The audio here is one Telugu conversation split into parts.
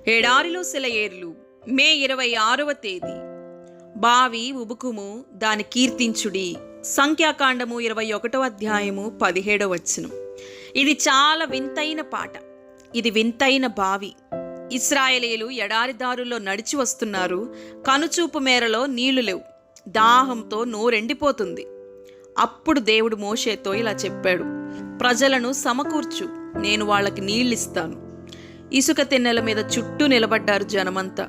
ఎడారిలో సెలయేర్లు మే 26వ తేదీ. బావి ఉబుకుము దాని కీర్తించుడి. సంఖ్యాకాండము 21వ అధ్యాయము 17వ వచనం. ఇది చాలా వింతైన పాట. ఇది వింతైన బావి. ఇశ్రాయేలీయులు ఎడారి దారుల్లో నడిచి వస్తున్నారు. కనుచూపు మేరలో నీళ్లు లేవు. దాహంతో నోరెండిపోతుంది. అప్పుడు దేవుడు మోషేతో ఇలా చెప్పాడు, ప్రజలను సమకూర్చు, నేను వాళ్ళకి నీళ్ళిస్తాను. ఇసుక తిన్నెల మీద చుట్టూ నిలబడ్డారు జనమంతా.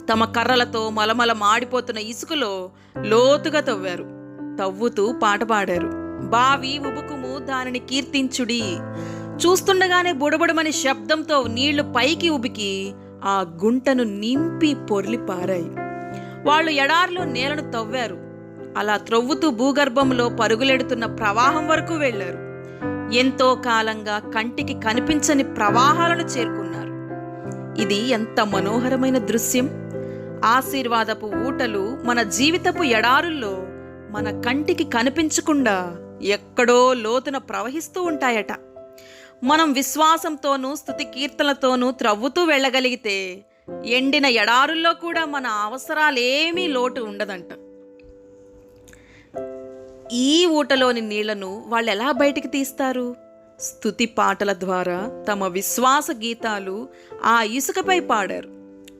తమ కర్రలతో మలమల మాడిపోతున్న ఇసుకలో లోతుగా తవ్వారు. తవ్వుతూ పాట పాడారు. బావి ఉబుకుము దానిని కీర్తించుడి. చూస్తుండగానే బుడబుడమని శబ్దంతో నీళ్లు పైకి ఉబికి ఆ గుంటను నింపి పొర్లి పారాయి. వాళ్ళు ఎడారిలో నేలను తవ్వారు. అలా త్రవ్వుతూ భూగర్భంలో పరుగులెడుతున్న ప్రవాహం వరకు వెళ్లారు. ఎంతో కాలంగా కంటికి కనిపించని ప్రవాహాలను చేరుకున్నారు. ఇది ఎంత మనోహరమైన దృశ్యం! ఆశీర్వాదపు ఊటలు మన జీవితపు ఎడారుల్లో మన కంటికి కనిపించకుండా ఎక్కడో లోతున ప్రవహిస్తూ ఉంటాయట. మనం విశ్వాసంతోనూ స్తుతి కీర్తనలతోనూ త్రవ్వుతూ వెళ్ళగలిగితే ఎండిన ఎడారుల్లో కూడా మన అవసరాలేమీ లోటు ఉండదంట. ఈ ఊటలోని నీళ్లను వాళ్ళు ఎలా బయటికి తీస్తారు? స్తుతి పాటల ద్వారా తమ విశ్వాస గీతాలు ఆ ఇసుకపై పాడారు.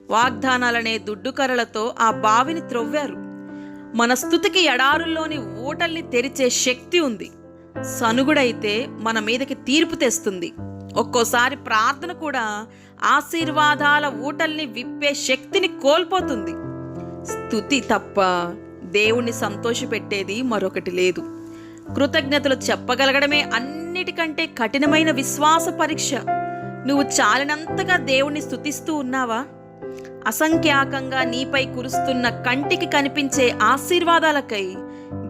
వాగ్దానాలనే దుడ్డుకర్రలతో ఆ బావిని త్రవ్వారు. మన స్తుతికి ఎడారుల్లోని ఊటల్ని తెరిచే శక్తి ఉంది. సనుగుడైతే మన మీదకి తీర్పు తెస్తుంది. ఒక్కోసారి ప్రార్థన కూడా ఆశీర్వాదాల ఊటల్ని విప్పే శక్తిని కోల్పోతుంది. స్తుతి తప్ప దేవుణ్ణి సంతోషపెట్టేది మరొకటి లేదు. కృతజ్ఞతలు చెప్పగలగడమే అన్నిటికంటే కఠినమైన విశ్వాస పరీక్ష. నువ్వు చాలినంతగా దేవుణ్ణి స్తుతిస్తూ ఉన్నావా? అసంఖ్యాకంగా నీపై కురుస్తున్న కంటికి కనిపించే ఆశీర్వాదాలకై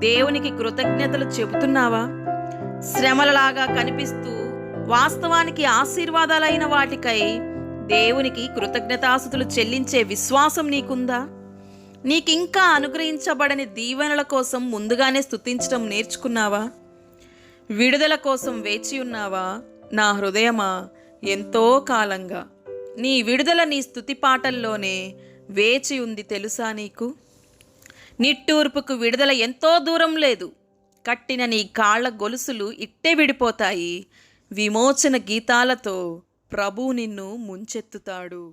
దేవునికి కృతజ్ఞతలు చెబుతున్నావా? శ్రమలలాగా కనిపిస్తూ వాస్తవానికి ఆశీర్వాదాలైన వాటికై దేవునికి కృతజ్ఞతాస్తుతులు చెల్లించే విశ్వాసం నీకుందా? నీకింకా అనుగ్రహించబడని దీవెనల కోసం ముందుగానే స్తుతించడం నేర్చుకున్నావా? విడుదల కోసం వేచి ఉన్నావా? నా హృదయమా, ఎంతో కాలంగా నీ విడుదల నీ స్తుతి పాటల్లోనే వేచి ఉంది తెలుసా నీకు? నిట్టూర్పుకు విడుదల ఎంతో దూరం లేదు. కట్టిన నీ కాళ్ల గొలుసులు ఇట్టే విడిపోతాయి. విమోచన గీతాలతో ప్రభువు నిన్ను ముంచెత్తుతాడు.